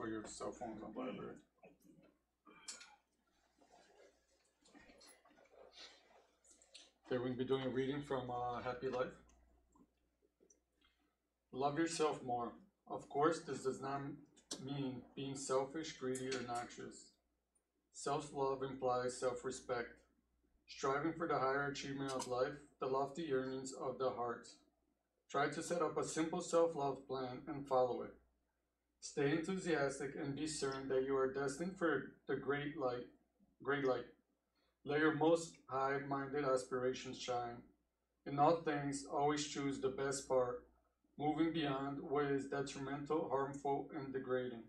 put your cell phones on vibrate. Okay, we're going to be doing a reading from Happy Life. Love yourself more. Of course, this does not mean being selfish, greedy, or noxious. Self-love implies self-respect, striving for the higher achievement of life, the lofty yearnings of the heart. Try to set up a simple self-love plan and follow it. Stay enthusiastic and be certain that you are destined for the great light. Let your most high-minded aspirations shine. In all things, always choose the best part, moving beyond what is detrimental, harmful, and degrading.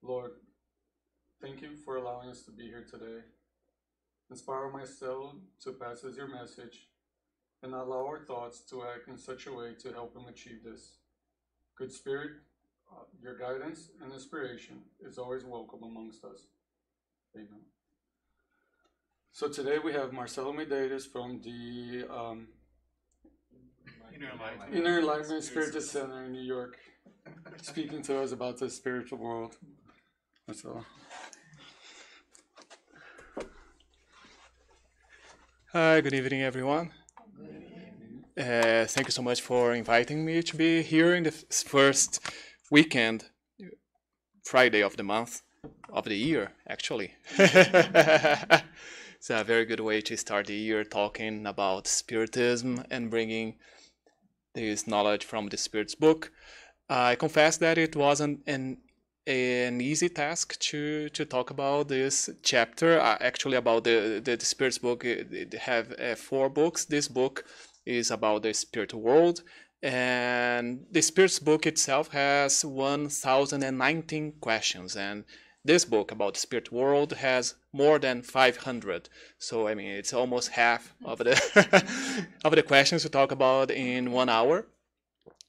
Lord, thank you for allowing us to be here today. Inspire my soul to pass as your message, and allow our thoughts to act in such a way to help him achieve this. Good Spirit, your guidance and inspiration is always welcome amongst us. Amen. So today we have Marcelo Medeiros from the Inner Enlightenment Spiritist Center in New York, speaking to us about the spiritual world. Marcelo. Hi, good evening, everyone. Thank you so much for inviting me to be here in the first weekend, Friday of the month, of the year, actually. It's a very good way to start the year talking about Spiritism and bringing this knowledge from the Spirit's book. I confess that it wasn't an easy task to talk about this chapter, actually about the Spirit's book. It have 4 books. This book is about the spiritual world, and the Spirit's book itself has 1,019 questions, and this book about the spirit world has more than 500. So I mean, it's almost half of the of the questions to talk about in 1 hour.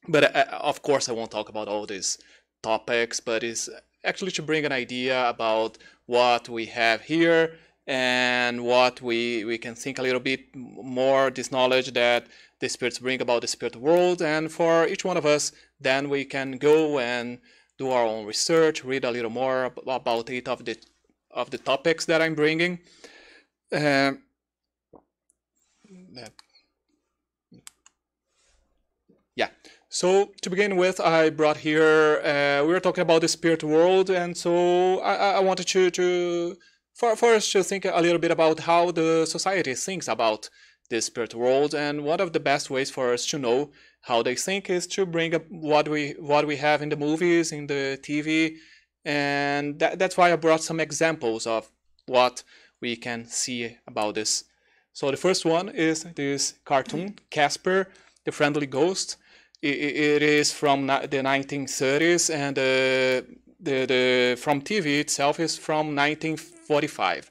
But of course, I won't talk about all these topics, but it's actually to bring an idea about what we have here and what we can think a little bit more, this knowledge that the spirits bring about the spirit world, and for each one of us, then we can go and do our own research, read a little more about each of the topics that I'm bringing. Yeah. So to begin with, I brought here, we were talking about the spirit world, and so I wanted to first to think a little bit about how the society thinks about the spirit world, and one of the best ways for us to know how they think is to bring up what we have in the movies, in the TV, and that's why I brought some examples of what we can see about this. So the first one is this cartoon, Casper, the Friendly Ghost. It is from the 1930s, and the from TV itself is from 1945.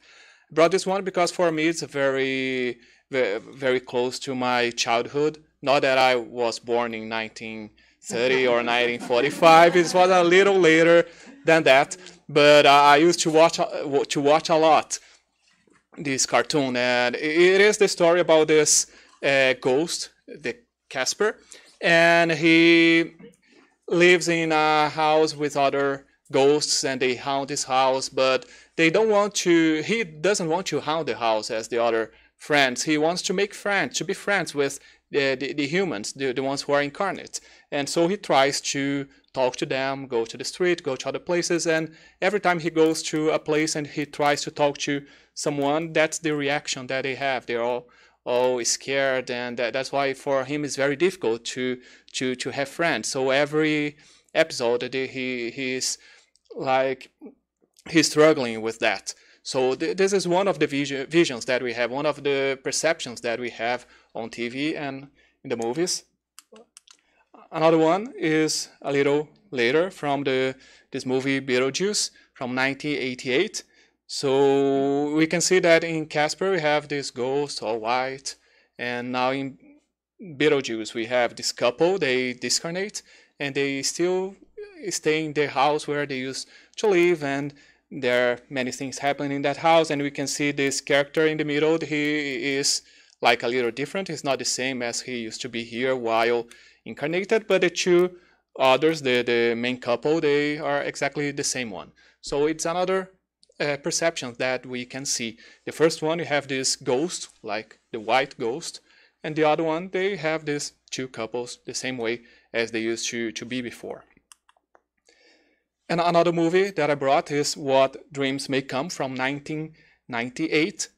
I brought this one because for me it's very, very close to my childhood. Not that I was born in 1930 or 1945. It was a little later than that, but I used to watch a lot this cartoon, and it is the story about this ghost, the Casper, and he lives in a house with other ghosts, and they haunt his house, but he doesn't want to haunt the house as the other friends. He wants to make friends, to be friends with the humans, the ones who are incarnate. And so he tries to talk to them, go to the street, go to other places, and every time he goes to a place and he tries to talk to someone, that's the reaction that they have. They're all scared, and that's why for him it's very difficult to have friends. So every episode he's struggling with that. So this is one of the visions that we have, one of the perceptions that we have on TV and in the movies. Another one is a little later from this movie Beetlejuice from 1988. So we can see that in Casper we have this ghost, all white, and now in Beetlejuice we have this couple, they discarnate, and they still stay in their house where they used to live, and there are many things happening in that house, and we can see this character in the middle. He is like a little different. He's not the same as he used to be here while incarnated, but the two others, the main couple, they are exactly the same one. So it's another perception that we can see. The first one, you have this ghost, like the white ghost, and the other one, they have these two couples the same way as they used to be before. And another movie that I brought is What Dreams May Come from 1998.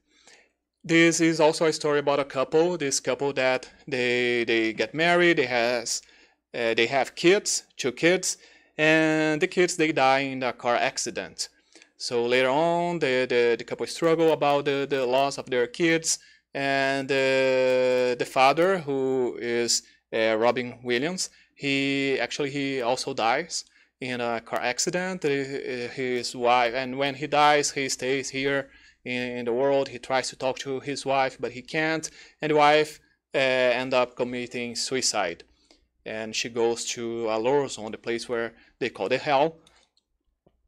This is also a story about a couple. This couple that they get married, they have kids, 2 kids, and the kids, they die in a car accident. So later on, the couple struggle about the loss of their kids, and the father, who is Robin Williams, he also dies in a car accident. His wife, and when he dies, he stays here in the world. He tries to talk to his wife, but he can't, and the wife ends up committing suicide, and she goes to a lower zone, the place where they call the hell.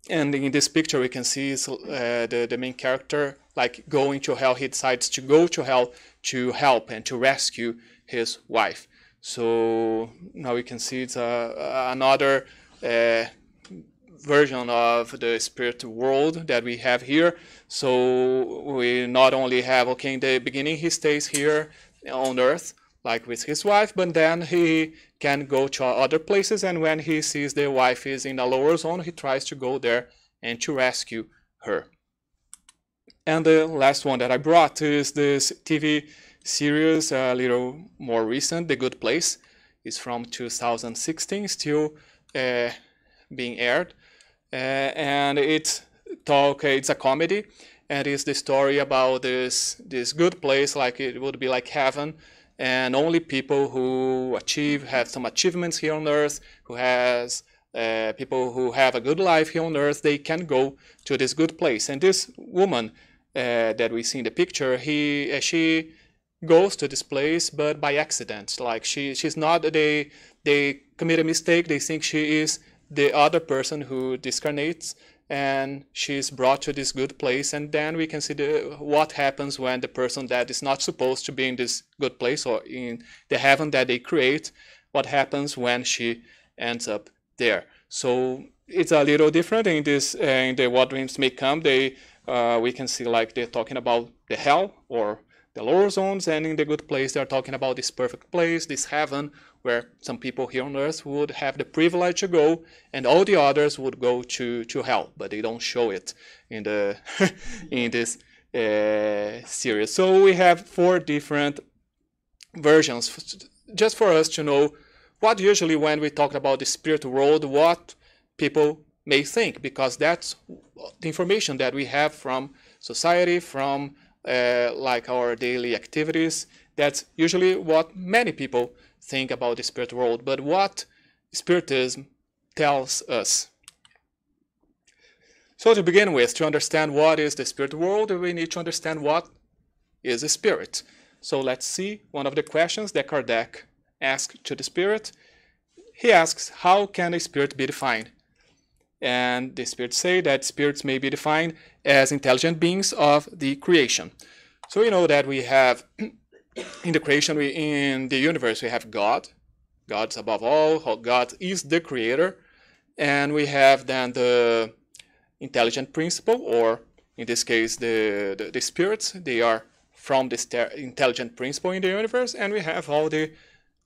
And in this picture we can see the main character like going to hell. He decides to go to hell to help and to rescue his wife. So now we can see it's another version of the spirit world that we have here. So we not only have, okay, in the beginning he stays here on earth like with his wife, but then he can go to other places, and when he sees the wife is in a lower zone, he tries to go there and to rescue her. And the last one that I brought is this TV series, a little more recent, The Good Place. It's from 2016, still being aired, and it's a comedy, and it's the story about this good place, like it would be like heaven, and only people who have some achievements here on earth, people who have a good life here on earth, they can go to this good place. And this woman that we see in the picture, she goes to this place, but by accident. Like she's not. They commit a mistake. They think she is the other person who discarnates, and she's brought to this good place. And then we can see what happens when the person that is not supposed to be in this good place or in the heaven that they create, what happens when she ends up there. So it's a little different in this. In the What Dreams May Come, we can see like they're talking about the hell or the lower zones, and in the good place they're talking about this perfect place, this heaven, where some people here on earth would have the privilege to go, and all the others would go to hell, but they don't show it in the in this series. So we have 4 different versions, just for us to know what usually when we talk about the spirit world, what people may think, because that's the information that we have from society, from like our daily activities. That's usually what many people think about the spirit world, but what Spiritism tells us. So to begin with, to understand what is the spirit world, we need to understand what is a spirit. So let's see one of the questions that Kardec asked to the spirit. He asks, how can a spirit be defined? And the spirits say that spirits may be defined as intelligent beings of the creation. So we know that we have in the creation, in the universe, we have God. God's above all. God is the creator. And we have then the intelligent principle, or in this case, the spirits. They are from this intelligent principle in the universe. And we have all the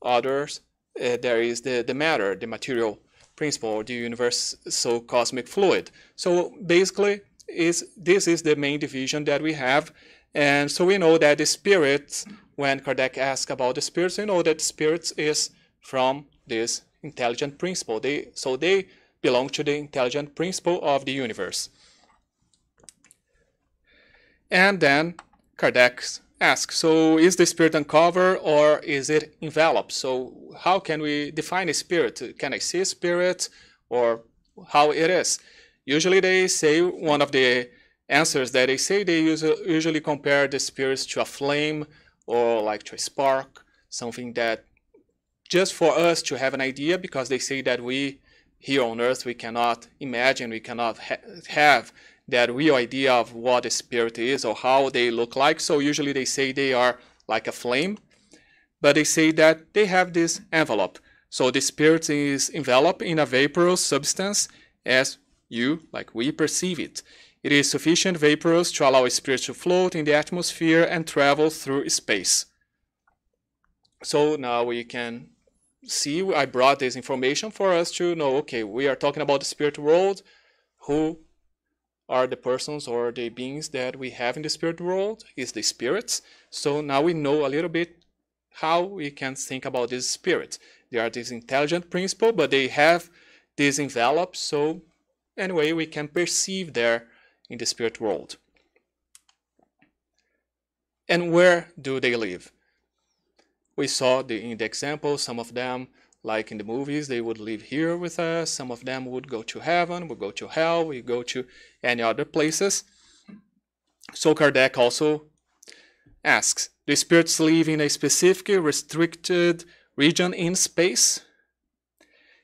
others. There is the matter, the material principle, or the universe, so cosmic fluid. So basically, this is the main division that we have. And so we know that the spirits, when Kardec asks about the spirits, we know that spirits is from this intelligent principle. They belong to the intelligent principle of the universe. And then Kardec asks, so is the spirit uncovered or is it enveloped? So how can we define a spirit? Can I see a spirit, or how it is? Usually they say, one of the answers that they say, they usually compare the spirits to a flame or like to a spark, something that just for us to have an idea, because they say that we here on earth, we cannot imagine, we cannot have that real idea of what a spirit is or how they look like. So usually they say they are like a flame, but they say that they have this envelope. So the spirit is enveloped in a vaporous substance as we perceive it. It is sufficient vaporous to allow a spirit to float in the atmosphere and travel through space. So now we can see, I brought this information for us to know, okay, we are talking about the spirit world. Who are the persons or the beings that we have in the spirit world? Is the spirits. So now we know a little bit how we can think about these spirits. They are this intelligent principle, but they have this envelope. So anyway, we can perceive there in the spirit world. And where do they live? We saw in the example, some of them, like in the movies, they would live here with us. Some of them would go to heaven, would go to hell, would go to any other places. So Kardec also asks, do spirits live in a specific restricted region in space?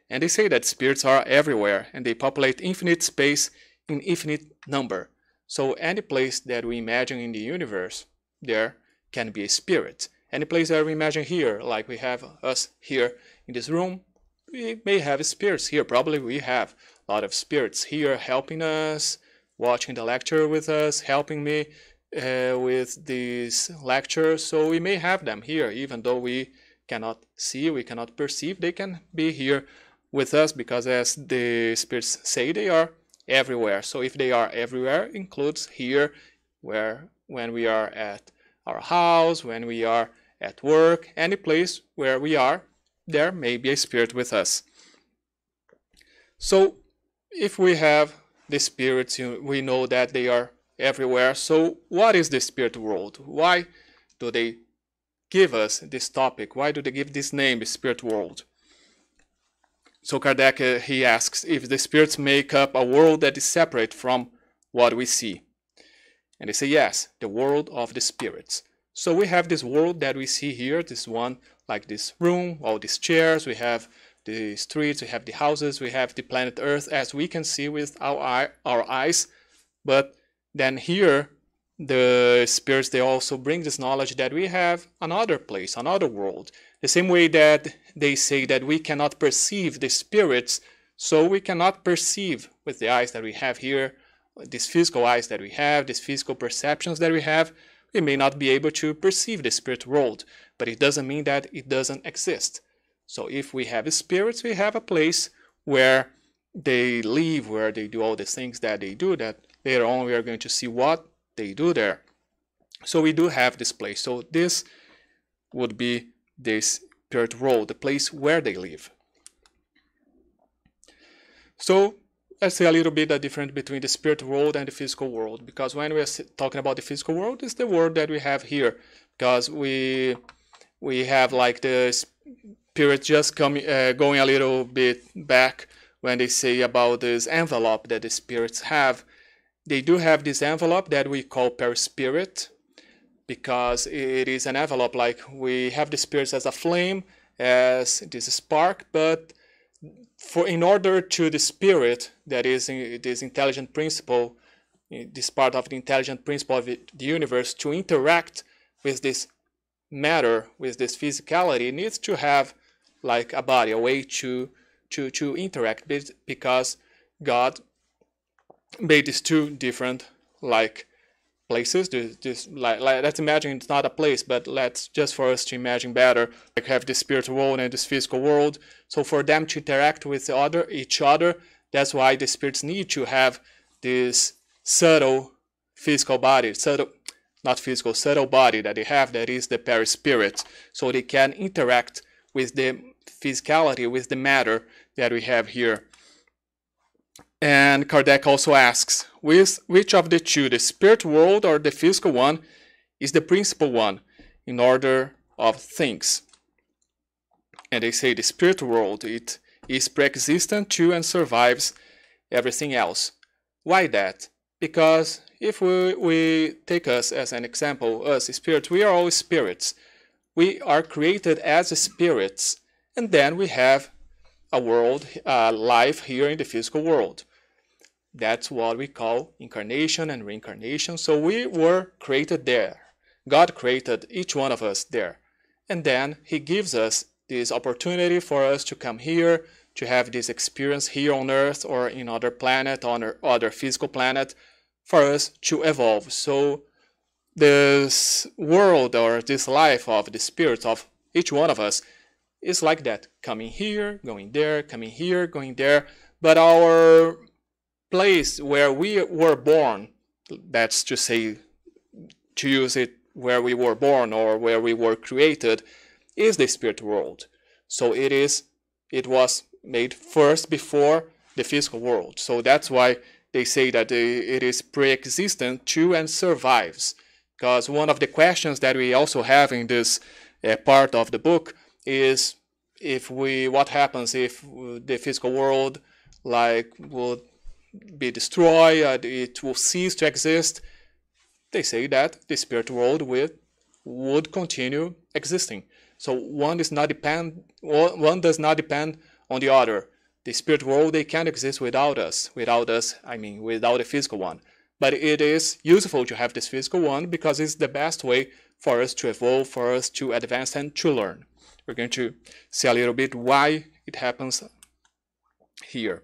And they say that spirits are everywhere and they populate infinite space in infinite number. So any place that we imagine in the universe, there can be a spirit. Any place that we imagine here, like we have us here in this room, we may have spirits here. Probably we have a lot of spirits here helping us, watching the lecture with us, helping me with this lecture. So we may have them here, even though we cannot see, we cannot perceive. They can be here with us because, as the spirits say, they are everywhere. So if they are everywhere, includes here, when we are at our house, when we are at work, any place where we are, there may be a spirit with us. So if we have the spirits, we know that they are everywhere. So what is the spirit world? Why do they give us this topic? Why do they give this name, the spirit world? So Kardec, he asks if the spirits make up a world that is separate from what we see. And they say yes, the world of the spirits. So we have this world that we see here, this one, like this room, all these chairs, we have the streets, we have the houses, we have the planet Earth as we can see with our eyes. But then here, the spirits, they also bring this knowledge that we have another place, another world. The same way that they say that we cannot perceive the spirits, so we cannot perceive with the eyes that we have here, these physical eyes that we have, these physical perceptions that we have. We may not be able to perceive the spirit world, but it doesn't mean that it doesn't exist. So if we have spirits, we have a place where they live, where they do all the things that they do, that later on we are going to see what they do there. So we do have this place. So this would be this spirit world, the place where they live. So let's say a little bit the difference between the spirit world and the physical world, because when we are talking about the physical world, it's the world that we have here, because we have like the spirit just going a little bit back when they say about this envelope that the spirits have. They do have this envelope that we call perispirit, because it is an envelope, like we have the spirits as a flame, as this spark, but in order to the spirit that is this intelligent principle, this part of the intelligent principle of the universe, to interact with this matter, with this physicality, it needs to have like a body, a way to interact, because God made these two different like places. Let's imagine it's not a place, but let's just for us to imagine better, like have this spiritual world and this physical world. So for them to interact with each other, that's why the spirits need to have this subtle physical body, subtle body that they have, that is the perispirit, so they can interact with the physicality, with the matter that we have here. And Kardec also asks, which of the two, the spirit world or the physical one, is the principal one in order of things? And they say the spirit world, it is pre-existent to and survives everything else. Why that? Because if we take us as an example, us spirits, we are all spirits. We are created as spirits, and then we have a world, life here in the physical world. That's what we call incarnation and reincarnation. So we were created there. God created each one of us there. And then He gives us this opportunity for us to come here, to have this experience here on Earth or in other planet, on other physical planet, for us to evolve. So this world or this life of the spirits of each one of us is like that, coming here, going there, coming here, going there. But our place where we were born, that's to say, to use it where we were born or where we were created, is the spirit world. So it was made first before the physical world. So that's why they say that it is pre-existent to and survives. Because one of the questions that we also have in this part of the book is what happens if the physical world would be destroyed, it will cease to exist. They say that the spirit world would continue existing. So one does not depend on the other. The spirit world, they can't exist without us. Without the physical one. But it is useful to have this physical one because it's the best way for us to evolve, for us to advance and to learn. We're going to see a little bit why it happens here.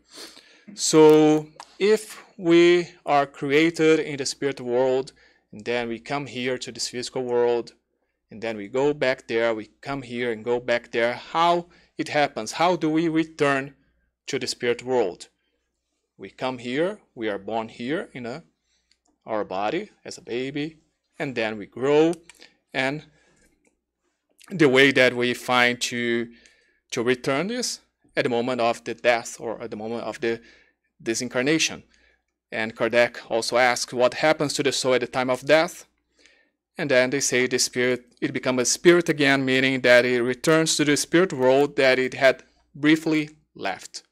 So if we are created in the spirit world, and then we come here to this physical world, and then we go back there, we come here and go back there, how it happens? How do we return to the spirit world? We come here, we are born here in our body as a baby, and then we grow, and the way that we find to return is at the moment of the death or at the moment of the disincarnation. And Kardec also asks what happens to the soul at the time of death, and then they say the spirit, it becomes a spirit again, meaning that it returns to the spirit world that it had briefly left.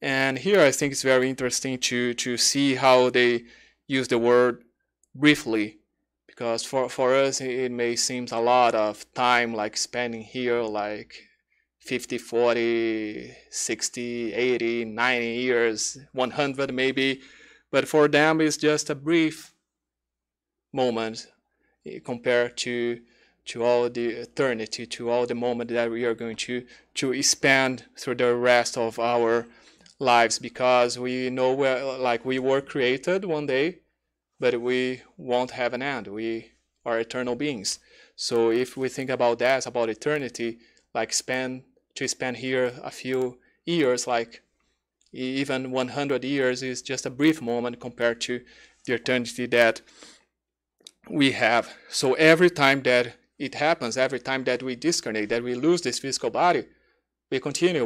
And here I think it's very interesting to see how they use the word briefly, because for us it may seem a lot of time, like spending here like 50, 40, 60, 80, 90 years, 100 maybe, but for them it's just a brief moment compared to all the eternity, to all the moment that we are going to spend through the rest of our lives, because we know we were created one day, but we won't have an end. We are eternal beings. So if we think about that, about eternity, like spend here a few years, like even 100 years is just a brief moment compared to the eternity that we have. So every time that it happens, every time that we discarnate, that we lose this physical body, we continue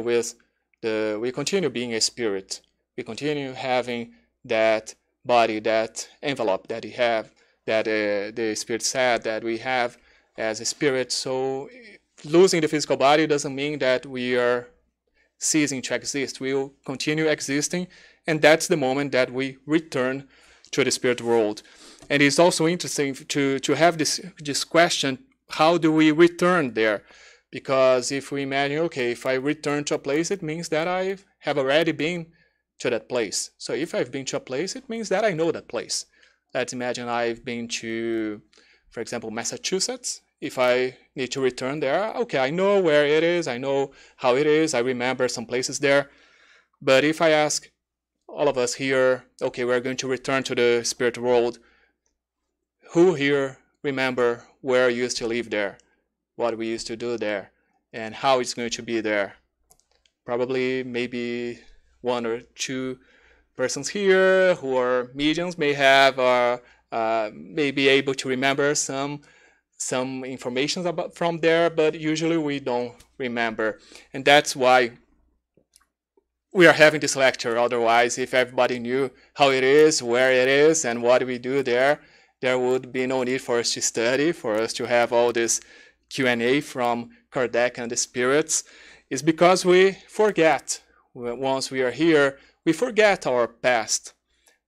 being a spirit. We continue having that body, that envelope that we have, that the Spirit said that we have as a spirit. So losing the physical body doesn't mean that we are ceasing to exist. We will continue existing, and that's the moment that we return to the spirit world. And it's also interesting to have this question, how do we return there? Because if we imagine, okay, if I return to a place, it means that I have already been to that place. So if I've been to a place, it means that I know that place. Let's imagine I've been to, for example, Massachusetts. If I need to return there, okay, I know where it is, I know how it is, I remember some places there. But if I ask all of us here, okay, we're going to return to the spirit world, who here remember where you used to live there, what we used to do there, and how it's going to be there? Probably maybe one or two persons here who are mediums may have may be able to remember some information from there, but usually we don't remember. And that's why we are having this lecture. Otherwise, if everybody knew how it is, where it is, and what we do there would be no need for us to study, for us to have all this Q&A from Kardec and the spirits. It's because we forget. Once we are here, we forget our past.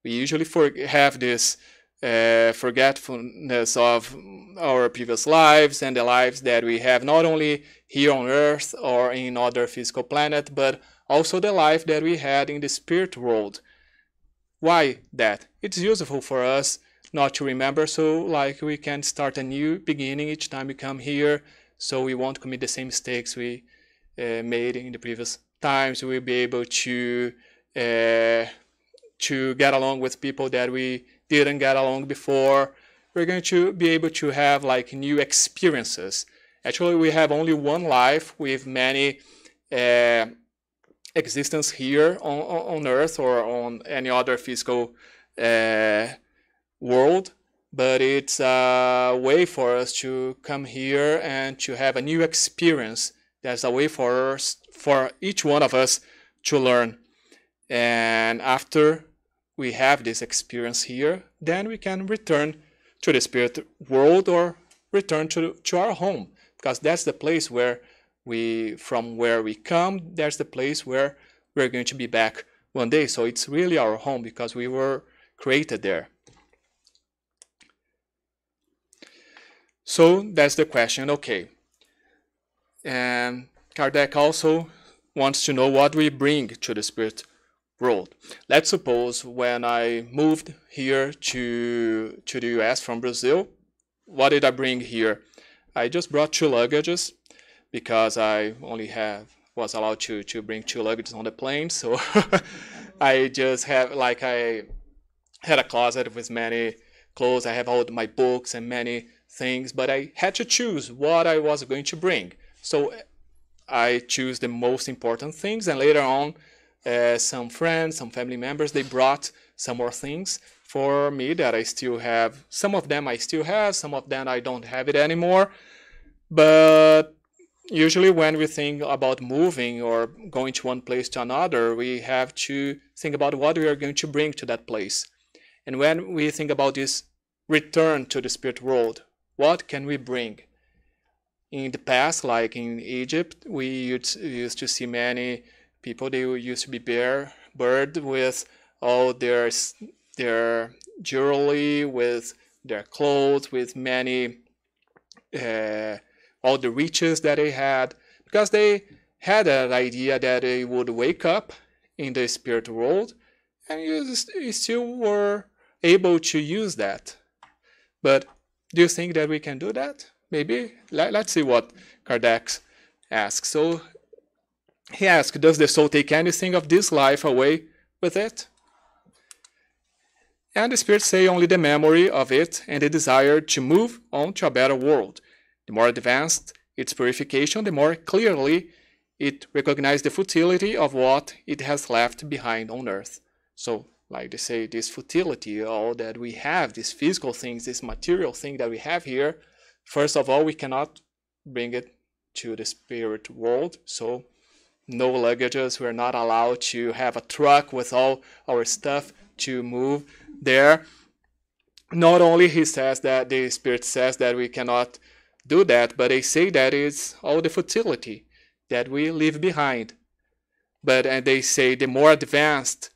We usually have this forgetfulness of our previous lives and the lives that we have not only here on Earth or in other physical planet, but also the life that we had in the spirit world. Why that? It's useful for us not to remember, so like we can start a new beginning each time we come here, so we won't commit the same mistakes we made in the previous times. We'll be able to get along with people that we didn't get along before. We're going to be able to have like new experiences. Actually, we have only one life with many existence here on Earth or on any other physical world, but it's a way for us to come here and to have a new experience. There's a way for each one of us to learn, and after we have this experience here, then we can return to the spirit world or return to our home, because that's the place where from where we come, there's the place where we're going to be back one day. So it's really our home because we were created there. So that's the question. Okay. And Kardec also wants to know what we bring to the spirit world. Let's suppose when I moved here to the US from Brazil, what did I bring here? I just brought 2 luggages because I only was allowed to bring 2 luggages on the plane. So I just have, like, I had a closet with many clothes. I have all my books and many things, but I had to choose what I was going to bring. So I choose the most important things, and later on, some friends, some family members, they brought some more things for me that I still have. Some of them I still have, some of them I don't have it anymore. But usually when we think about moving or going to one place to another, we have to think about what we are going to bring to that place. And when we think about this return to the spirit world, what can we bring? In the past, like in Egypt, we used to see many people. They used to be barebared with all their jewelry, with their clothes, with many all the riches that they had, because they had an idea that they would wake up in the spirit world, and you still were able to use that. But do you think that we can do that? Maybe. Let's see what Kardec asks. So he asks, does the soul take anything of this life away with it? And the spirits say only the memory of it and the desire to move on to a better world. The more advanced its purification, the more clearly it recognizes the futility of what it has left behind on earth. So, like they say, this futility, all that we have, these physical things, this material thing that we have here, first of all, we cannot bring it to the spirit world. So, no luggages. We're not allowed to have a truck with all our stuff to move there. Not only he says that the spirit says that we cannot do that, but they say that it's all the futility that we leave behind. And they say the more advanced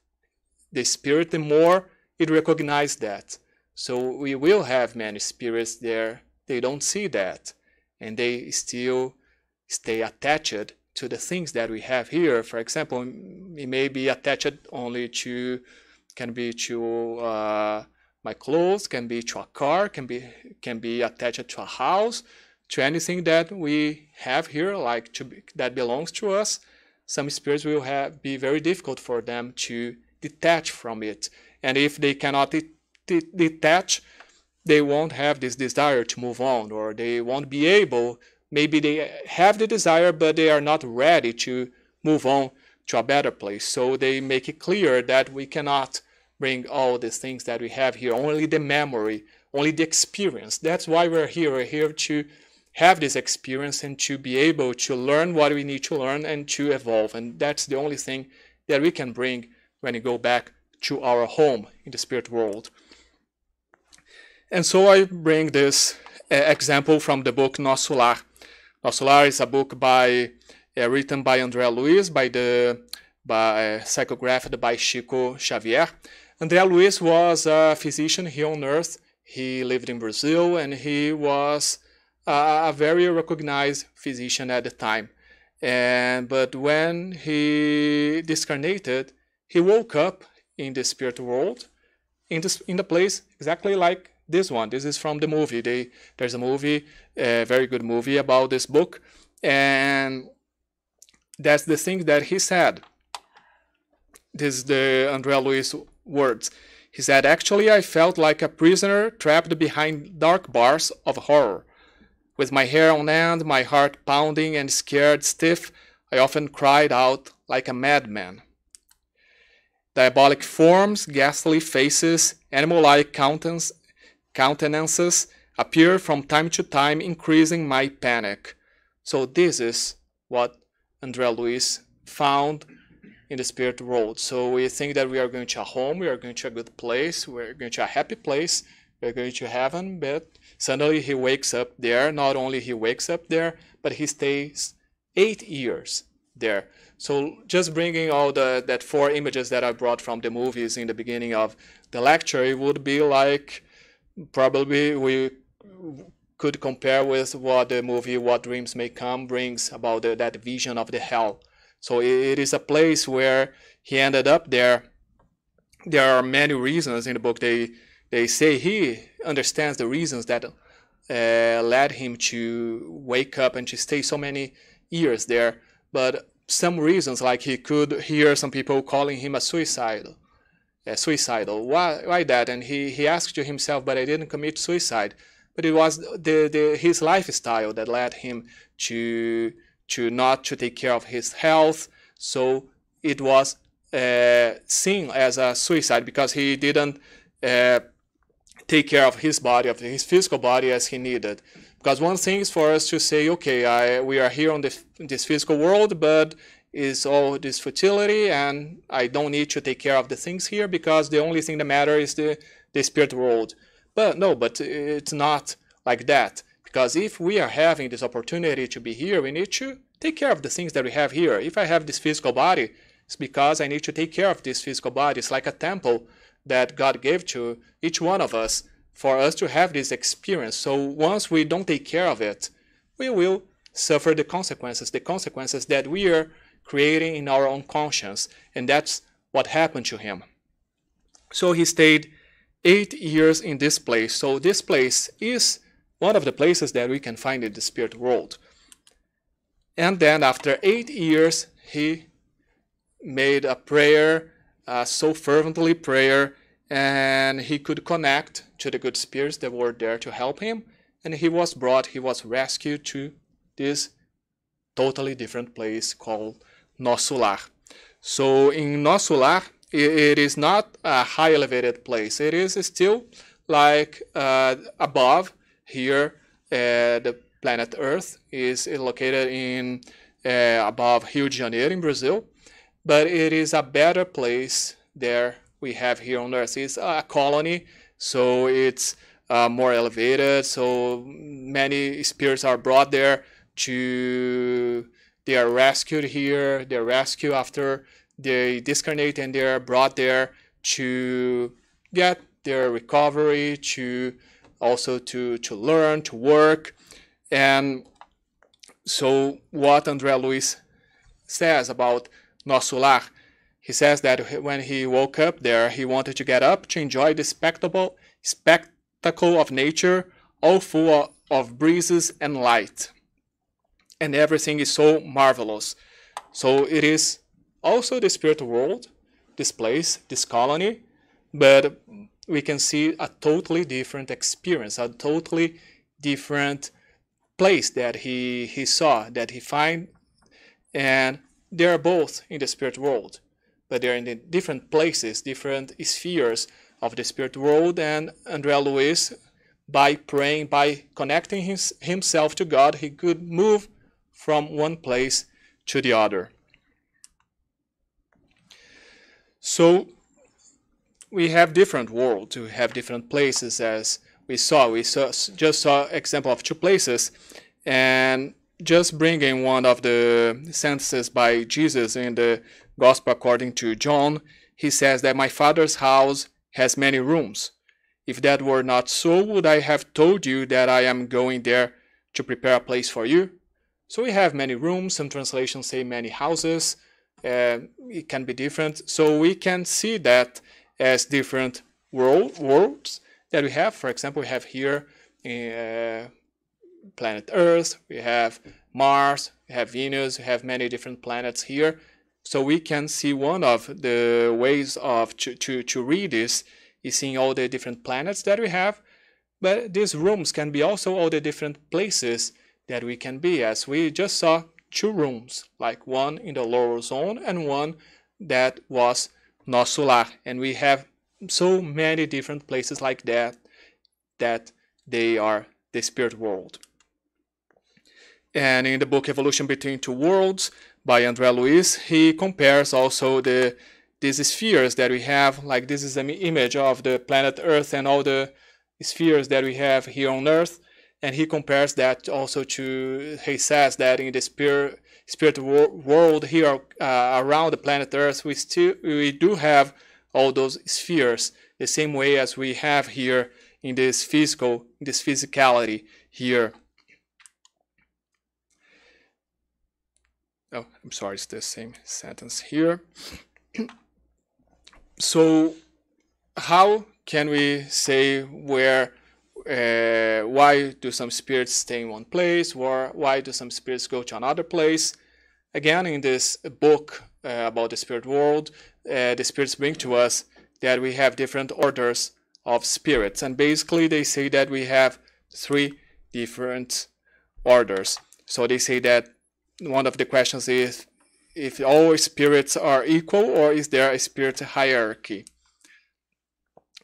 the spirit, the more it recognizes that. So we will have many spirits there. They don't see that, and they still stay attached to the things that we have here. For example, it may be attached only to, can be to my clothes, can be to a car, can be attached to a house, to anything that we have here, like that belongs to us. Some spirits will be very difficult for them to detach from it, and if they cannot detach, they won't have this desire to move on, or they won't be able. Maybe they have the desire, but they are not ready to move on to a better place. So they make it clear that we cannot bring all these things that we have here, only the memory, only the experience. That's why we're here. We're here to have this experience and to be able to learn what we need to learn and to evolve. And that's the only thing that we can bring when we go back to our home in the spirit world. And so I bring this example from the book Nosso Lar. Nosso Lar is a book written by André Luiz, psychographed by Chico Xavier. André Luiz was a physician here on earth. He lived in Brazil, and he was a very recognized physician at the time. But when he discarnated, he woke up in the spirit world, in the place exactly like this one. This is from the movie. There's a movie, a very good movie about this book, and that's the thing that he said. This is the André Luiz words. He said, "Actually, I felt like a prisoner trapped behind dark bars of horror. With my hair on end, my heart pounding and scared stiff, I often cried out like a madman. Diabolic forms, ghastly faces, animal-like countenances appear from time to time, increasing my panic." So this is what André Luiz found in the spirit world. So we think that we are going to a home, we are going to a good place, we're going to a happy place, we're going to heaven, but suddenly he wakes up there. Not only he wakes up there, but he stays 8 years there. So just bringing all that 4 images that I brought from the movies in the beginning of the lecture, it would be like, probably we could compare with what the movie What Dreams May Come brings about that vision of the hell. So it is a place where he ended up there. There are many reasons in the book. They say he understands the reasons that led him to wake up and to stay so many years there. But some reasons, like he could hear some people calling him a suicidal. Why that? And he asked to himself, but I didn't commit suicide. But it was his lifestyle that led him to not to take care of his health. So it was seen as a suicide because he didn't take care of his body, of his physical body as he needed. Because one thing is for us to say, okay, we are here on this physical world, but it's all this futility, and I don't need to take care of the things here because the only thing that matters is the spirit world. But no, but it's not like that. Because if we are having this opportunity to be here, we need to take care of the things that we have here. If I have this physical body, it's because I need to take care of this physical body. It's like a temple that God gave to each one of us for us to have this experience. So once we don't take care of it, we will suffer the consequences that we are creating in our own conscience. And that's what happened to him. So he stayed 8 years in this place. So this place is one of the places that we can find in the spirit world. And then after 8 years, he made a prayer, so fervently prayer, and he could connect to the good spirits that were there to help him. And he was rescued to this totally different place called Nosso Lar. So in Nosso Lar, it is not a high elevated place. It is still like above here. The planet Earth is located in above Rio de Janeiro in Brazil, but it is a better place there we have here on Earth. It's a colony, so it's more elevated. So many spirits are brought there they are rescued here. They're rescued after they discarnate, and they're brought there to get their recovery, to also to learn, to work. And so what André Luiz says about Nosso Lar, he says that when he woke up there, he wanted to get up to enjoy the spectacle of nature, all full of breezes and light. And everything is so marvelous. So it is also the spirit world, this place, this colony, but we can see a totally different experience, a totally different place that he saw, that he find, and they are both in the spirit world, but they're in the different places, different spheres of the spirit world. And André Luiz, by praying, by connecting himself to God, he could move from one place to the other. So we have different worlds, we have different places, as we just saw example of 2 places, and just bringing one of the sentences by Jesus in the Gospel according to John. He says that my Father's house has many rooms. If that were not so, would I have told you that I am going there to prepare a place for you? So we have many rooms. Some translations say many houses. It can be different. So we can see that as different worlds that we have. For example, we have here planet Earth, we have Mars, we have Venus, we have many different planets here. So we can see one of the ways of to read this is seeing all the different planets that we have. But these rooms can be also all the different places that we can be, as we just saw 2 rooms, like one in the lower zone and one that was nosso lar. And we have so many different places like that, that they are the spirit world. And in the book Evolution Between Two Worlds by André Luiz, he compares also these spheres that we have, like this is an image of the planet Earth and all the spheres that we have here on Earth, and he compares that also to, he says that in the spirit world here around the planet Earth, we do have all those spheres the same way as we have here in this physicality here. Oh, I'm sorry, it's the same sentence here. So how can we say why do some spirits stay in one place, or why do some spirits go to another place? Again, in this book about the spirit world, the spirits bring to us that we have different orders of spirits, and basically they say that we have 3 different orders. So they say that one of the questions is if all spirits are equal, or is there a spirit hierarchy?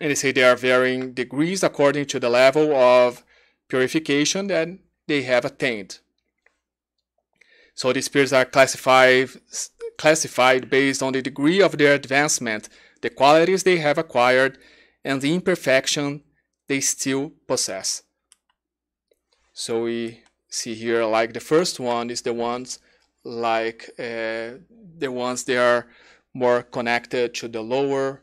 And they say there are varying degrees according to the level of purification that they have attained. So the spirits are classified based on the degree of their advancement, the qualities they have acquired, and the imperfection they still possess. So we see here, like the first one is the ones like they are more connected to the lower,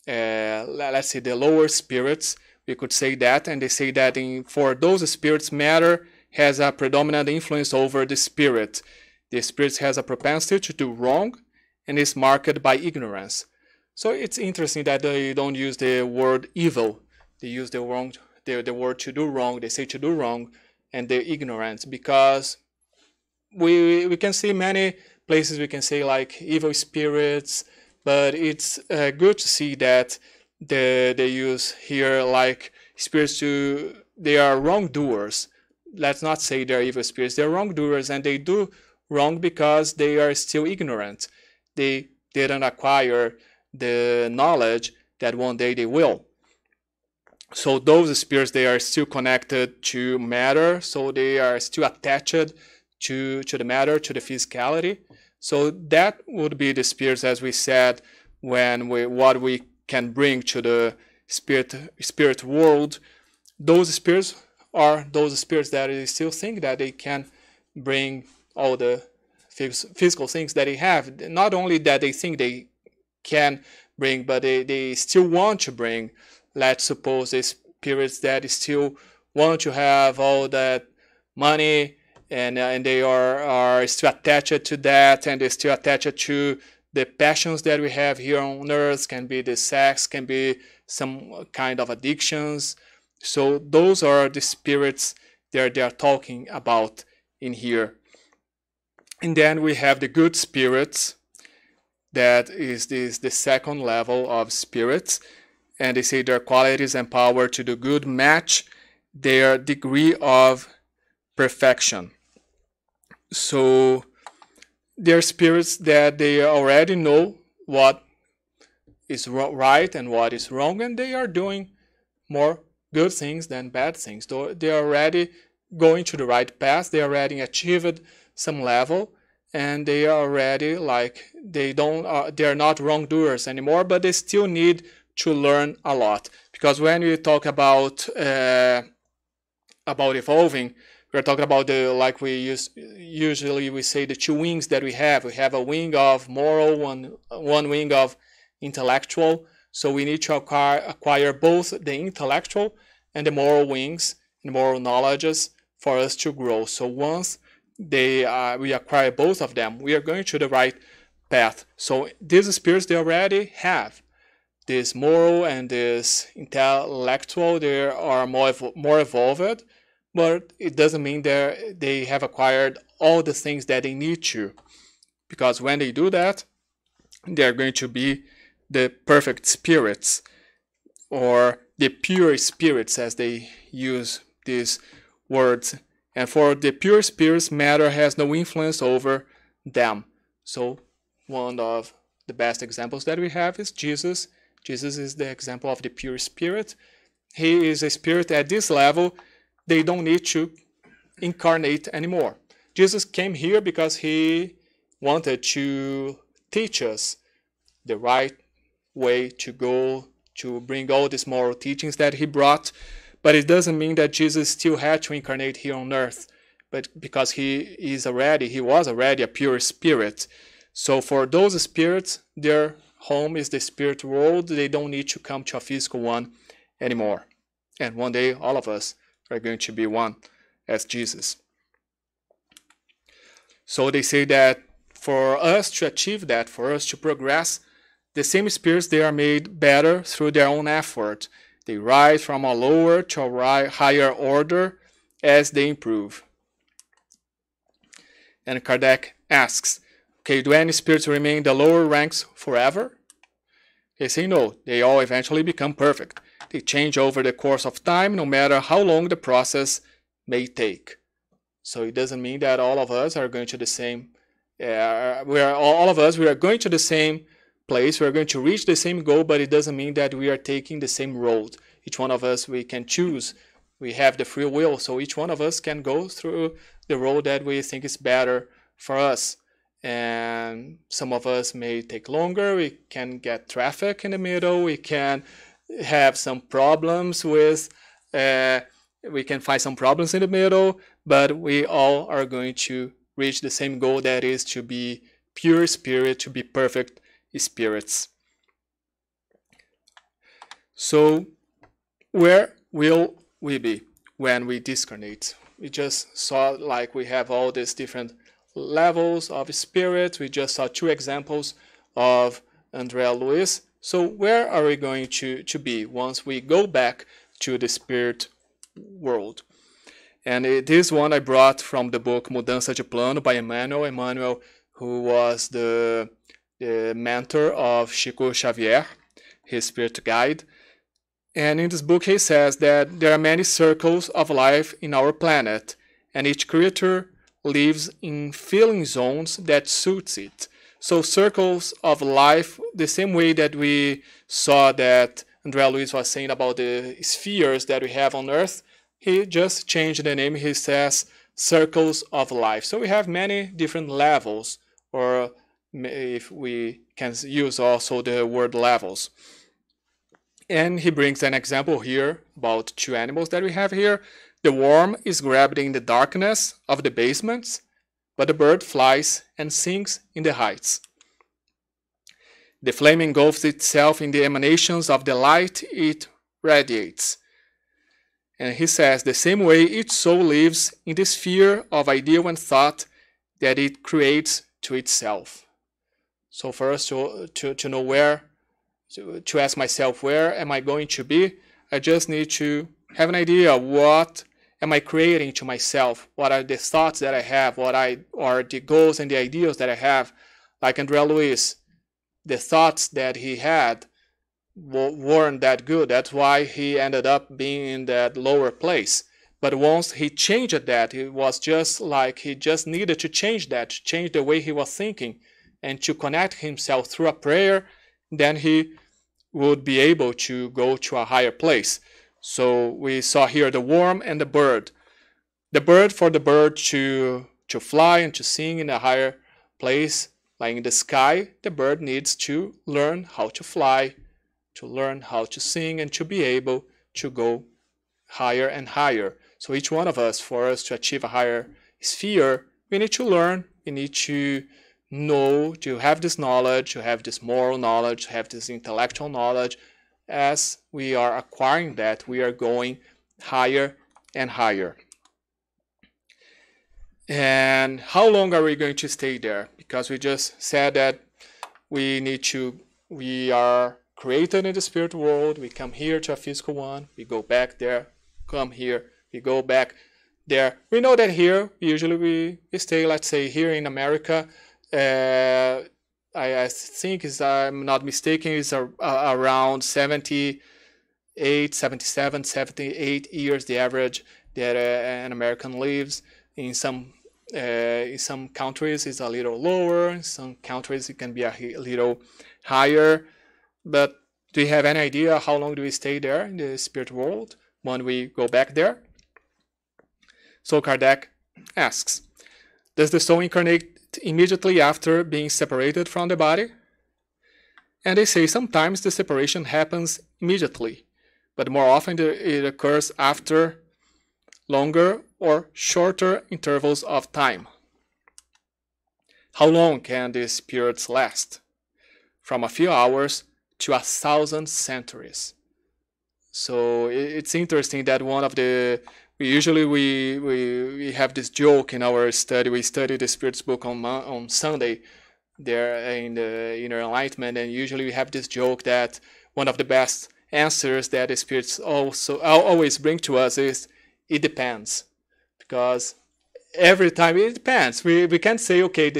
let's say the lower spirits, we could say that, and they say that for those spirits, matter has a predominant influence over the spirit. The spirit has a propensity to do wrong and is marked by ignorance. So it's interesting that they don't use the word evil. They use the word to do wrong. They say to do wrong, and they're ignorant, because we can see many places we can say like evil spirits, but it's good to see that they use here like spirits they are wrongdoers. Let's not say they're evil spirits. They're wrongdoers, and they do wrong because they are still ignorant. They didn't acquire the knowledge that one day they will. So those spirits, they are still connected to matter, so they are still attached to the matter, to the physicality. So that would be the spirits, as we said, what we can bring to the spirit world. Those spirits are those spirits that still think that they can bring all the physical things that they have. Not only that they think they can bring, but they still want to bring. Let's suppose the spirits that still want to have all that money, and they are still attached to that, and they're still attached to the passions that we have here on earth. Can be the sex, can be some kind of addictions. So those are the spirits that they are talking about in here. And then we have the good spirits. That is the second level of spirits. And they say their qualities and power to do good match their degree of perfection. So they're spirits that they already know what is right and what is wrong, and they are doing more good things than bad things. They are already going to the right path. They already achieved some level, and they are already like they are not wrongdoers anymore, but they still need to learn a lot. Because when we talk about evolving, we're talking about like we usually say the 2 wings that we have. We have a wing of moral, one wing of intellectual. So we need to acquire both the intellectual and the moral wings, and moral knowledges for us to grow. So once we acquire both of them, we are going to the right path. So these spirits they already have, this moral and this intellectual, they are more evolved, but it doesn't mean that they have acquired all the things that they need to, because when they do that, they're going to be the perfect spirits, or the pure spirits, as they use these words. And for the pure spirits, matter has no influence over them. So one of the best examples that we have is Jesus. Jesus is the example of the pure spirit. He is a spirit at this level. They don't need to incarnate anymore. Jesus came here because he wanted to teach us the right way to go, to bring all these moral teachings that he brought. But it doesn't mean that Jesus still had to incarnate here on earth, but because he was already a pure spirit. So for those spirits, their home is the spirit world. They don't need to come to a physical one anymore. And one day, all of us are going to be one as Jesus. So they say that for us to achieve that, for us to progress, the same spirits, they are made better through their own effort. They rise from a lower to a higher order as they improve. And Kardec asks, okay, do any spirits remain in the lower ranks forever? They say no, they all eventually become perfect. They change over the course of time, no matter how long the process may take. So it doesn't mean that all of us are going to the same, we are going to the same place, we are going to reach the same goal, but it doesn't mean that we are taking the same road. Each one of us, we can choose. We have the free will, so each one of us can go through the road that we think is better for us. And some of us may take longer, we can get traffic in the middle, we can have some problems with, we can find some problems in the middle, but we all are going to reach the same goal, that is to be pure spirit, to be perfect spirits. So where will we be when we discarnate? We just saw like we have all these different levels of spirit. We just saw two examples of Andrea Luiz. So where are we going to be once we go back to the spirit world? And this one I brought from the book Mudança de Plano by Emmanuel. Emmanuel, who was the mentor of Chico Xavier, his spirit guide. And in this book he says that there are many circles of life in our planet, and each creature lives in feeling zones that suits it. So circles of life, the same way that we saw that Andrea Luiz was saying about the spheres that we have on Earth, he just changed the name. He says circles of life. So we have many different levels, or if we can use also the word levels. And he brings an example here about two animals that we have here. The worm is grabbed in the darkness of the basements, but the bird flies and sings in the heights. The flame engulfs itself in the emanations of the light it radiates. And he says, the same way each soul lives in the sphere of ideal and thought that it creates to itself. So for us to know where, to ask myself, where am I going to be? I just need to have an idea, what am I creating to myself? What are the thoughts that I have? What are the goals and the ideals that I have? Like Andrea Luiz, the thoughts that he had weren't that good. That's why he ended up being in that lower place. But once he changed that, it was just like he just needed to change that, to change the way he was thinking and to connect himself through a prayer, then he would be able to go to a higher place. So we saw here the worm and the bird. The bird, for the bird to fly and to sing in a higher place, like in the sky, the bird needs to learn how to fly, to learn how to sing, and to be able to go higher and higher. So each one of us, for us to achieve a higher sphere, we need to learn, we need to know, to have this knowledge, to have this moral knowledge, to have this intellectual knowledge. As we are acquiring that, we are going higher and higher. And how long are we going to stay there? Because we just said that we are created in the spirit world, we come here to a physical one, we go back there, come here, we go back there. We know that here, usually we stay, let's say, here in America. I think, if I'm not mistaken, is around 78, 77, 78 years, the average that an American lives. In some countries it's a little lower, in some countries it can be a little higher. But do you have any idea how long do we stay there in the spirit world when we go back there? So Kardec asks, does the soul incarnate immediately after being separated from the body? And they say sometimes the separation happens immediately, but more often it occurs after longer or shorter intervals of time. How long can these periods last? From a few hours to 1,000 centuries. So it's interesting that one of the we have this joke in our study. We study the Spirit's book on Sunday there in the Inner Enlightenment, and usually we have this joke that one of the best answers that the Spirits also always bring to us is, it depends. Because every time it depends. We can't say, okay,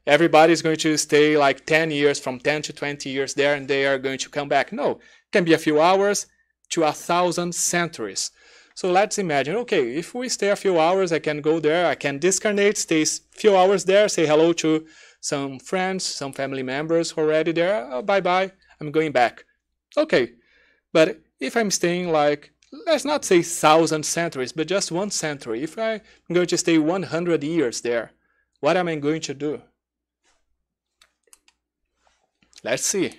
everybody's going to stay like 10 years, from 10 to 20 years there, and they are going to come back. No, it can be a few hours to 1,000 centuries. So let's imagine, okay, if we stay a few hours, I can go there, I can discarnate, stay a few hours there, say hello to some friends, some family members who are already there. Oh, bye-bye, I'm going back. Okay, but if I'm staying like, let's not say 1,000 centuries, but just 1 century, if I'm going to stay 100 years there, what am I going to do? Let's see.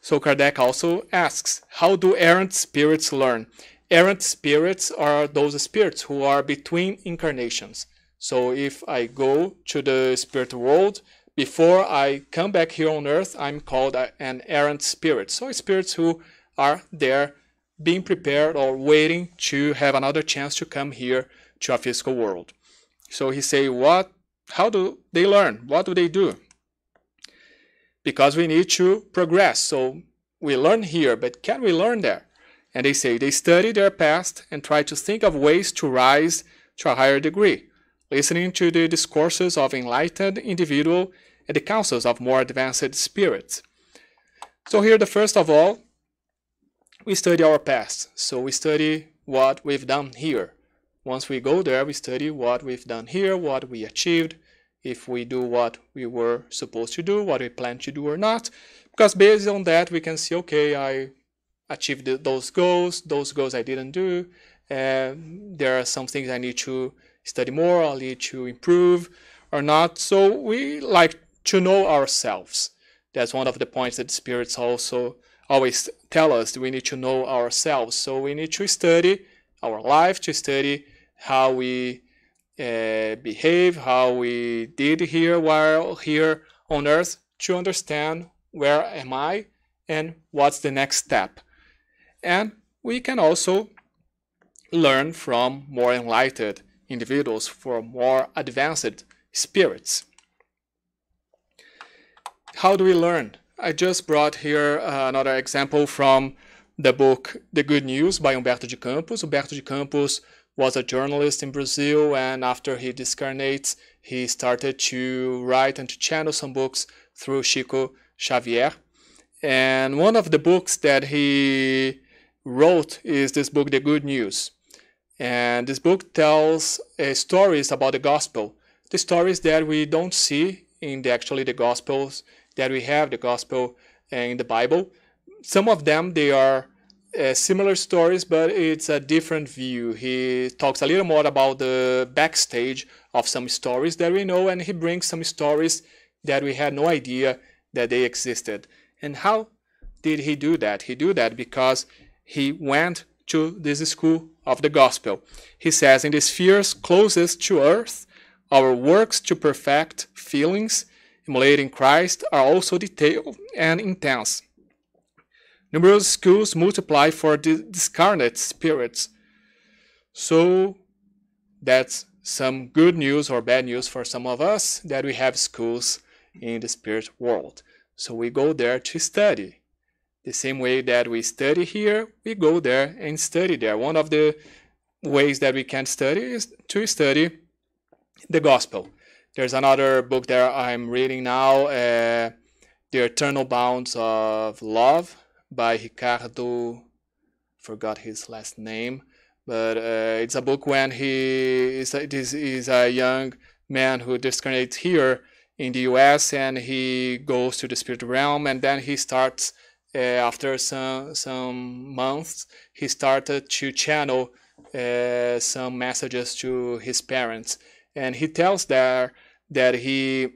So Kardec also asks, how do errant spirits learn? Errant spirits are those spirits who are between incarnations. So if I go to the spirit world, before I come back here on earth, I'm called an errant spirit. So spirits who are there being prepared or waiting to have another chance to come here to a physical world. So he say, how do they learn? What do they do? Because we need to progress. So we learn here, but can we learn there? And they say they study their past and try to think of ways to rise to a higher degree, listening to the discourses of enlightened individual and the counsels of more advanced spirits. So here, the first of all, we study our past. So we study what we've done here. Once we go there, we study what we've done here, what we achieved, if we do what we were supposed to do, what we plan to do or not. Because based on that, we can see, okay, I achieved those goals I didn't do. There are some things I need to study more, I need to improve or not. So we like to know ourselves. That's one of the points that the spirits also always tell us, that we need to know ourselves. So we need to study our life, to study how we behave, how we did here while here on earth, to understand where am I and what's the next step. And we can also learn from more enlightened individuals, from more advanced spirits. How do we learn? I just brought here another example from the book The Good News by Humberto de Campos. Humberto de Campos was a journalist in Brazil, and after he discarnates, he started to write and to channel some books through Chico Xavier. And one of the books that he wrote is this book, The Good News. And this book tells stories about the gospel, the stories that we don't see in the gospels that we have, the gospel in the Bible. Some of them, they are similar stories, but it's a different view. He talks a little more about the backstage of some stories that we know, and he brings some stories that we had no idea that they existed. And how did he do that? He did that because he went to this school of the gospel. He says, in the spheres closest to earth, our works to perfect feelings, emulating Christ, are also detailed and intense. Numerous schools multiply for the discarnate spirits. So that's some good news or bad news for some of us, that we have schools in the spirit world. So we go there to study. The same way that we study here, we go there and study there. One of the ways that we can study is to study the gospel. There's another book that I'm reading now, The Eternal Bounds of Love by Ricardo, forgot his last name, but it's a book when this is a young man who discarnates here in the US, and he goes to the spirit realm, and then he starts, after some months, he started to channel some messages to his parents, and he tells there that he's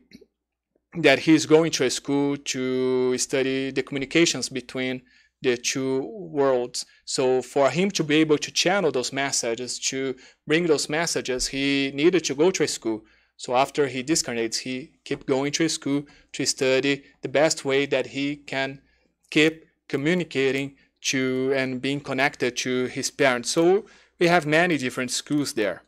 going to a school to study the communications between the two worlds. So for him to be able to channel those messages, to bring those messages, he needed to go to a school. So after he discarnates, he keep going to a school to study the best way that he can keep communicating to and being connected to his parents. So we have many different schools there.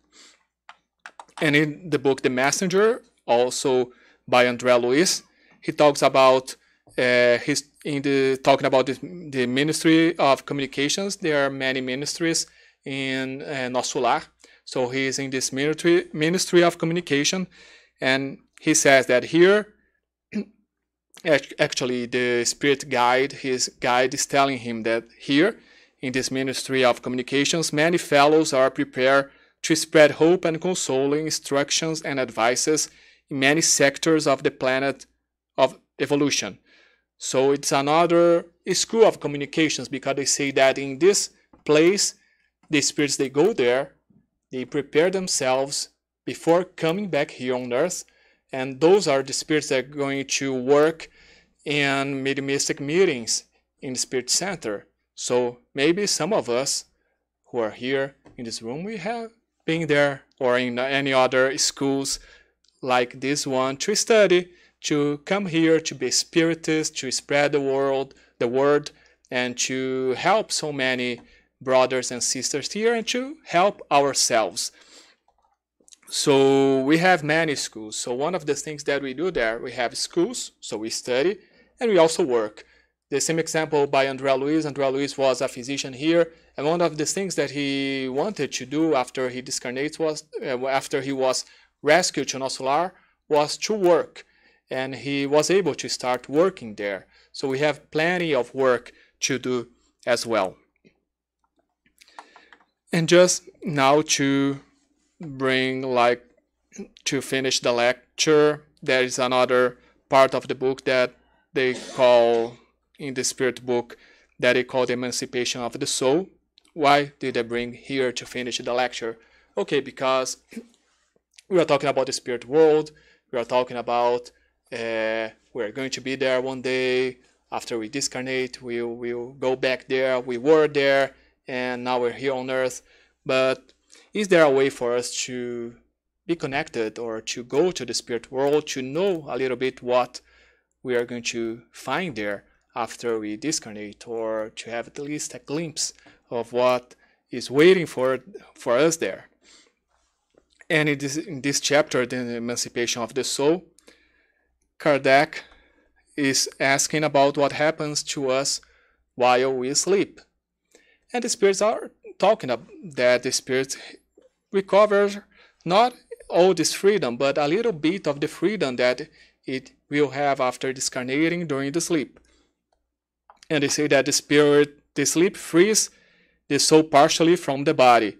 And in the book The Messenger, also by André Luiz, he talks about talking about the ministry of communications. There are many ministries in Nosso Lar. So he is in this ministry of communication, and he says that here, actually the spirit guide, his guide is telling him that here in this ministry of communications, many fellows are prepared to spread hope and consoling instructions and advices in many sectors of the planet of evolution. So it's another school of communications, because they say that in this place, the spirits, they go there, they prepare themselves before coming back here on earth, and those are the spirits that are going to work in mediumistic meetings in the Spirit Center. So maybe some of us who are here in this room, we have been there, or in any other schools like this one, to study, to come here, to be spiritists, to spread the word, and to help so many brothers and sisters here, and to help ourselves. So we have many schools. So one of the things that we do there, we have schools, so we study, and we also work. The same example by André Luiz. André Luiz was a physician here, and one of the things that he wanted to do after he discarnates was, after he was rescued to Nosso Lar, was to work, and he was able to start working there. So we have plenty of work to do as well. And just now to finish the lecture, there is another part of the book that they call, in the spirit book, that they call the Emancipation of the Soul. Why did I bring here to finish the lecture? Okay, because we are talking about the spirit world. We are talking about we're going to be there one day. After we discarnate, we'll go back there. We were there, and now we're here on earth. But is there a way for us to be connected, or to go to the spirit world, to know a little bit what we are going to find there after we discarnate, or to have at least a glimpse of what is waiting for us there? And in this chapter, the Emancipation of the Soul, Kardec is asking about what happens to us while we sleep. And the spirits are talking about that the spirits recover not all this freedom, but a little bit of the freedom that it will have after discarnating during the sleep. And they say that the sleep frees the soul partially from the body.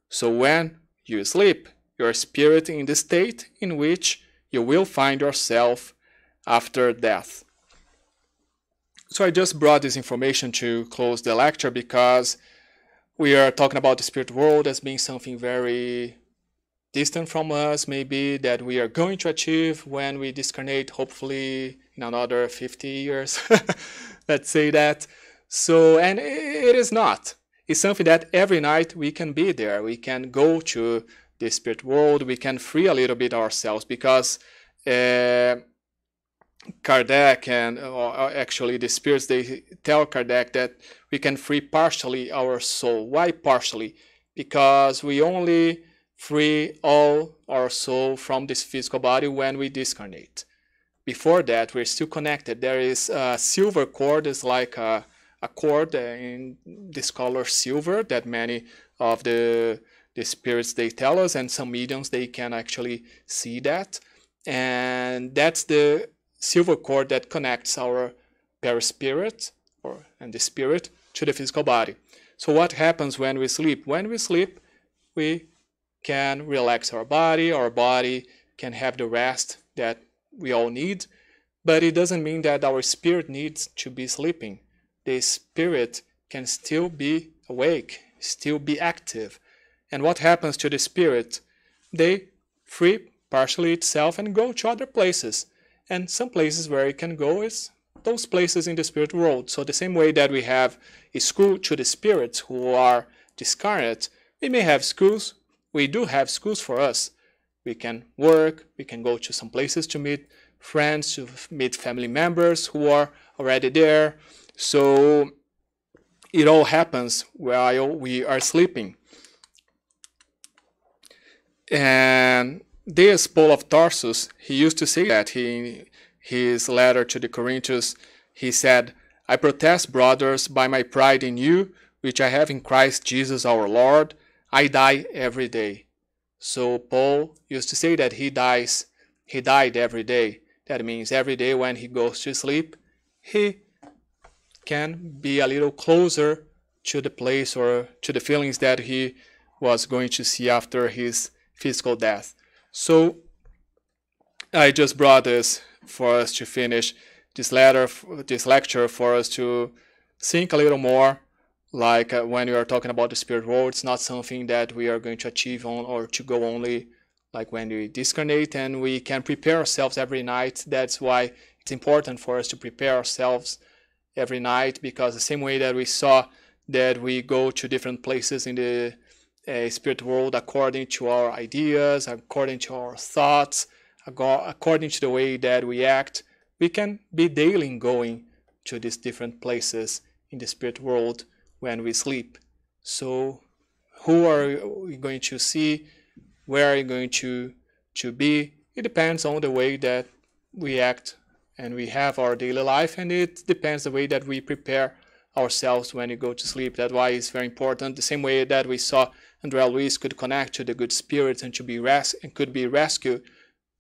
So when you sleep, your spirit in the state in which you will find yourself after death. So I just brought this information to close the lecture, because we are talking about the spirit world as being something very distant from us, maybe that we are going to achieve when we discarnate, hopefully in another 50 years. Let's say that. So, and it is not. It's something that every night we can be there. We can go to the spirit world. We can free a little bit ourselves, because Kardec and actually the spirits, they tell Kardec that we can free partially our soul. Why partially? Because we only free all our soul from this physical body when we discarnate. before that, we're still connected. There is a silver cord, is like a cord in this color silver that many of the spirits they tell us, and some mediums they can actually see that, and that's the silver cord that connects our perispirit and the spirit to the physical body. So what happens when we sleep? When we sleep, we can relax our body can have the rest that we all need, but it doesn't mean that our spirit needs to be sleeping. The spirit can still be awake, still be active. And what happens to the spirit? They free partially itself and go to other places. And some places where it can go is those places in the spirit world. So the same way that we have a school to the spirits who are discarnate, we may have schools. We do have schools for us. We can work, we can go to some places to meet friends, to meet family members who are already there. So it all happens while we are sleeping. And this Paul of Tarsus, he used to say that in his letter to the Corinthians, he said, "I protest, brothers, by my pride in you, which I have in Christ Jesus our Lord, I die every day." So Paul used to say that he died every day. That means every day when he goes to sleep, he can be a little closer to the place or to the feelings that he was going to see after his physical death. So I just brought this for us to finish this lecture, for us to think a little more. Like when we are talking about the spirit world, it's not something that we are going to achieve on or to go only like when we discarnate, and we can prepare ourselves every night. That's why it's important for us to prepare ourselves every night, because the same way that we saw that we go to different places in the spirit world according to our ideas, according to our thoughts, according to the way that we act, we can be daily going to these different places in the spirit world when we sleep. So who are we going to see? Where are you going to be? It depends on the way that we act and we have our daily life, and it depends the way that we prepare ourselves when we go to sleep. That's why it's very important. The same way that we saw André Luiz could connect to the good spirits and could be rescued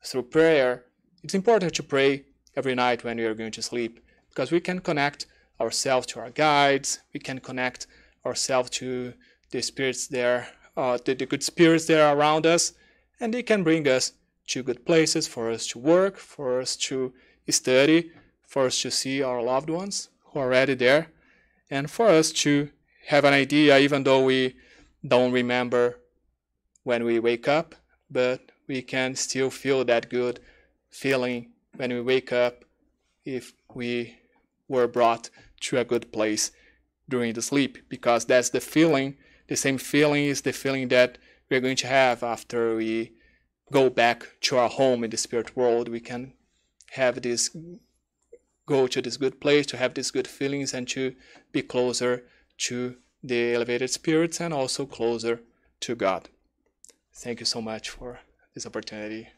through prayer, it's important to pray every night when we are going to sleep, because we can connect ourselves to our guides, we can connect ourselves to the spirits there, the good spirits that are around us, and they can bring us to good places for us to work, for us to study, for us to see our loved ones who are already there, and for us to have an idea, even though we don't remember when we wake up, but we can still feel that good feeling when we wake up if we were brought to a good place during the sleep, because that's the feeling. The same feeling is the feeling that we're going to have after we go back to our home in the spirit world. We can have this, go to this good place, to have these good feelings and to be closer to the elevated spirits and also closer to God. Thank you so much for this opportunity.